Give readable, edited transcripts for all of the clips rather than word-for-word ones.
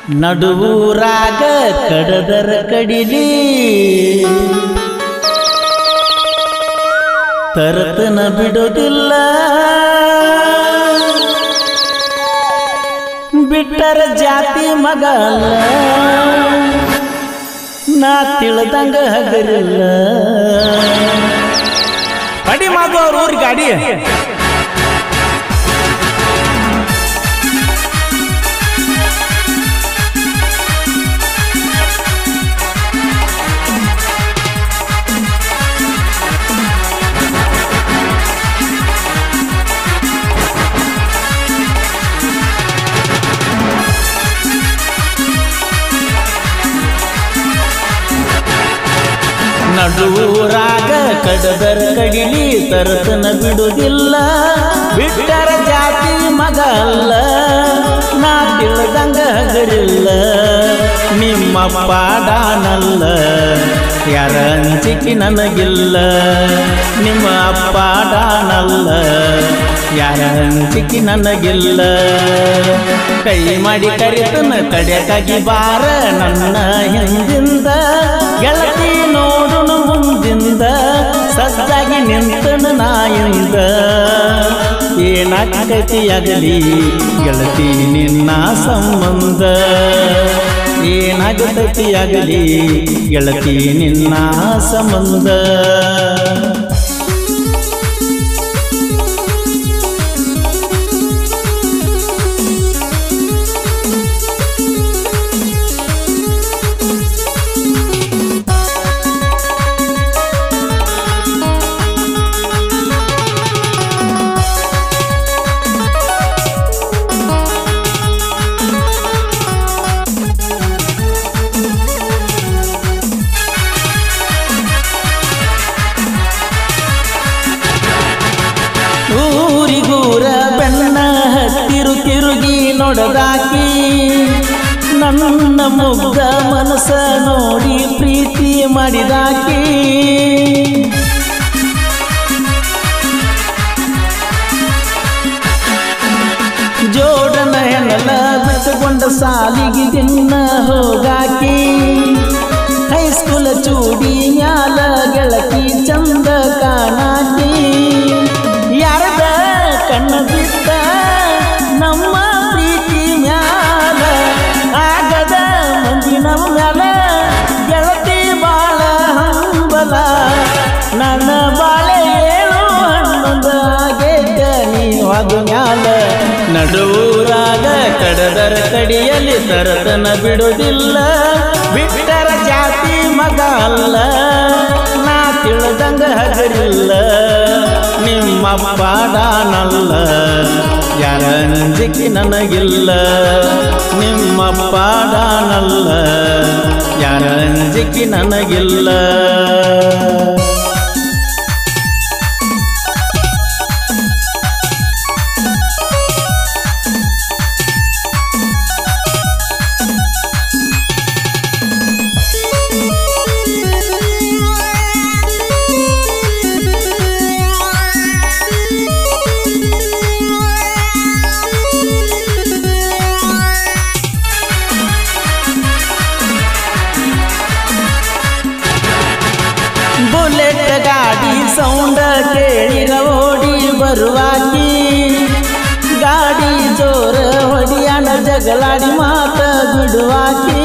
ನಡುವೂರಾಗ ಕಡದರ ಕಡಿಲಿ ತರತನ ಬಿಡೋದಿಲ್ಲ ಬಿಟ್ಟರ ಜಾತಿ ಮಗಲ್ಲ ನಾ ತಿಳಿದಂಗ ಹಗರಿಲ್ಲ ಅಡಿ ಮಾಡು ಅವ್ರ ಊರ್ ಗಾಡಿ ನಡುವೂರಾಗ ಕಡದರ ಕಡಿಲಿ ತರತನ ಬಿಡುವುದಿಲ್ಲ ಬಿಟ್ಟರ ಜಾತಿ ಮಗಲ್ಲ ನಾ ತಿಳಿದಂಗ ಹಗರಿಲ್ಲ ನಿಮ್ಮ ಪಾಡಾನಲ್ಲ ಯಾರ ಅಂಜಿಕೆ ನನಗಿಲ್ಲ ನಿಮ್ಮ ಪಾಡಾನಲ್ಲ ಯಾರ ಅಂಜಿಕೆ ನನಗಿಲ್ಲ ಕೈ ಮಾಡಿ ಕರಿತನ ಕಡೆಕಾಗಿ ಬಾರ ನನ್ನ ಹಿಂದಿಂದ ಗೆಳತಿ ನೋಡುನು ಮುಂದಿಂದ ಸಜ್ಜಾಗಿ ನಿಂತನು ನಾಯಿಂದ ಏನಾಗತಿಯಾಗಲಿ ಗೆಳತಿ ನಿನ್ನ ಸಂಬಂಧ ಏನಾಗತಿಯಾಗಲಿ ಗೆಳತಿ ನಿನ್ನ ಸಂಬಂಧ ಊರಿಗೂರ ಬೆನ್ನ ಹತ್ತಿರು ತಿರುಗಿ ನೋಡದಾಕಿ ನನ್ನ ಮುಗ್ಧ ಮನಸ್ಸ ನೋಡಿ ಪ್ರೀತಿ ಮಾಡಿದಾಕಿ ಜೋಡನ ಹೆಣಲ ಬಿಟ್ಟುಕೊಂಡ ಸಾಲಿಗೆ ದಿನ ಹೋಗಾಕಿ ಹೈಸ್ಕೂಲ ಚೂಡಿ ಮ್ಯಾಲ ಗೆಳತಿ ಚಂದ ಕಾಣಾಕಿ ಯಾರದ ಕಣ್ಣ ಬಿಟ್ಟ ನಮ್ಮ ಪ್ರೀತಿ ಮ್ಯಾಲ ಆಗದ ಮಂದಿ ನಮ್ಮ ಮ್ಯಾಲ ಗೆಳತಿ ಬಾಳ ಹಂಬಲ ನನ್ನ ಬಾಳೆ ಏಳು ಹಣ್ಣೊಂದು ಆಗೇಕ ನೀವಾದ ಮ್ಯಾಲ ನಡುವೂರಾಗ ಕಡದರ ಕಡಿಯಲ್ಲಿ ತರತನ ಬಿಡುವುದಿಲ್ಲ ಬಿಟ್ಟರ ಜಾತಿ ಮಗ ಅಲ್ಲ ನಾ ತಿಳಿದಂಗ ಹಗರಿಲ್ಲ ನಿಮ್ಮ ಪಾಡಾನಲ್ಲ ಯಾರ ಅಂಜಿಕೆ ನನಗಿಲ್ಲ ನಿಮ್ಮ ಪಾಡಾನಲ್ಲ ಯಾರ ಅಂಜಿಕೆ ನನಗಿಲ್ಲ ಬುಲೆಟ್ ಗಾಡಿ ಸೌಂಡ ಕೇಳಿರ ಓಡಿ ಬರುವಾಕಿ ಗಾಡಿ ಜೋರ ಹೊಡಿಯಾನ ಜಗಳಾಡಿ ಮಾತ ಬಿಡುವಾಕಿ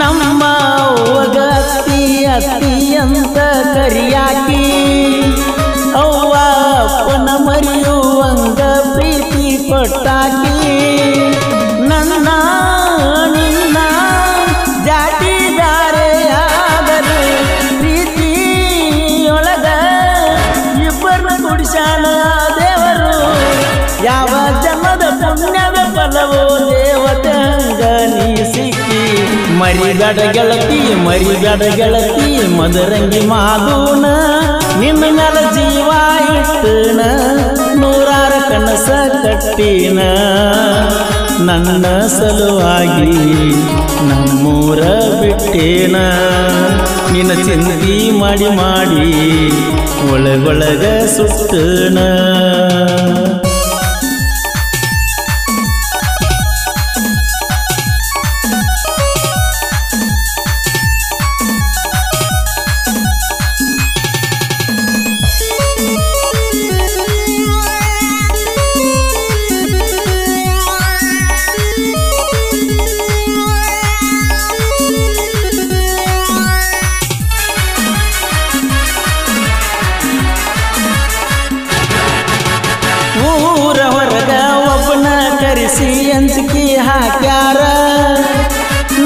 ನಮ್ಮ ಅವ್ವಗ ಅತ್ತಿ ಅತ್ತಿ ಅಂತ ಕರಿಯಾಕಿ ಅವ್ವ ಅಪ್ಪನ ಮರೆಯುವಂಗ ಪ್ರೀತಿ ಕೊಟ್ಟಾಕಿ ನನ್ನ ನಿನ್ನ ಜಾತಿದಾರೆಯಾದರು ಪ್ರೀತಿಯೊಳಗ ಇಬ್ಬರನ್ನ ಕುಡಿಸಾನ ದೇವರು ಯಾವ ಜನ್ಮದ ಪುಣ್ಯದ ಫಲವೋ ದೇವತೆ ಹಂಗ ನೀ ಸಿಕ್ಕಿ ಮರಿಗಡ ಗೆಳತಿ ಮದರಂಗಿ ಮಾದೂನ ನಿನ್ನ ಮ್ಯಾಲ ಜೀವ ಇಟ್ಟನ ನೂರಾರ ಕನಸ ಕಟ್ಟಿನ ನನ್ನ ಸಲುವಾಗಿ ನಮ್ಮೂರ ಬಿಟ್ಟ ಬಿಟ್ಟೇನ ನಿನ್ನ ಚಿಂತಿ ಮಾಡಿ ಮಾಡಿ ಒಳಗೊಳಗ ಸುಟ್ಟನ ಊರ ಹೊರಗ ಒಬ್ಬನ ಕರೆಸಿ ಅಂಜಿಕೆ ಹಾಕ್ಯಾರ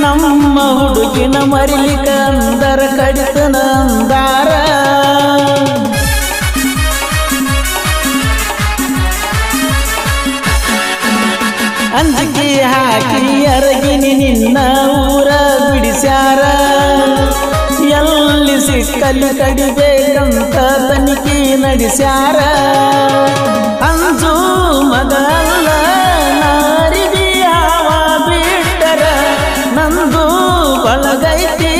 ನಮ್ಮ ಹುಡುಗಿನ ಮರಿಲಿಕ ಅಂದರ ಕಡಿತನ ಅಂದಾರ ಅಂಜಿಕೆ ಹಾಕಿ ಅರಗಿನಿ ನಿನ್ನ ಊರ ಬಿಡಿಸ್ಯಾರ ಎಲ್ಲಿ ಸಿಕ್ಕಲ್ಲಿ ಕಡಿಬೇಕಂತ ತನಿಖೆ ನಡೆಸ್ಯಾರ ಅಂಜು ಮಗಲ್ಲ ನಾರಿಗೆ ಯಾವ ಬಿಟ್ಟರ ನಂದು ಬಳಗೈತಿ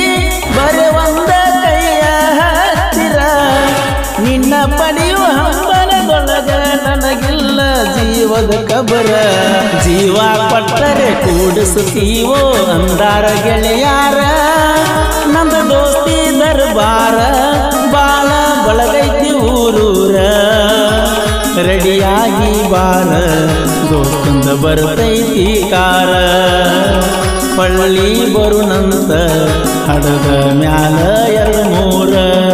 ಬರೆ ಒಂದ ಕೈಯ ಹತ್ತಿರ ನಿನ್ನ ಪಡೆಯುವ ಹಂಬಲದೊಳಗ ನನಗಿಲ್ಲ ಜೀವದ ಕಬರ ಜೀವ ಕೊಟ್ಟರೆ ಕೂಡಿಸುತ್ತೀವೋ ಅಂದಾರ ಗೆಳೆಯಾರ ನಂದ ದೋಸ್ತಿ ದರ್ಬಾರ ಬಾಳ ಬಳಗೈತಿ ಊರೂರ ರೆಡಿಯಾಗಿ ಬಾರ ದೋಸ್ತಂದ ಬರ್ತೈತಿ ಕಾರ ಪಳ್ಳಿ ಬರುನಂತ ಹಡದ ಮ್ಯಾಲ 2-3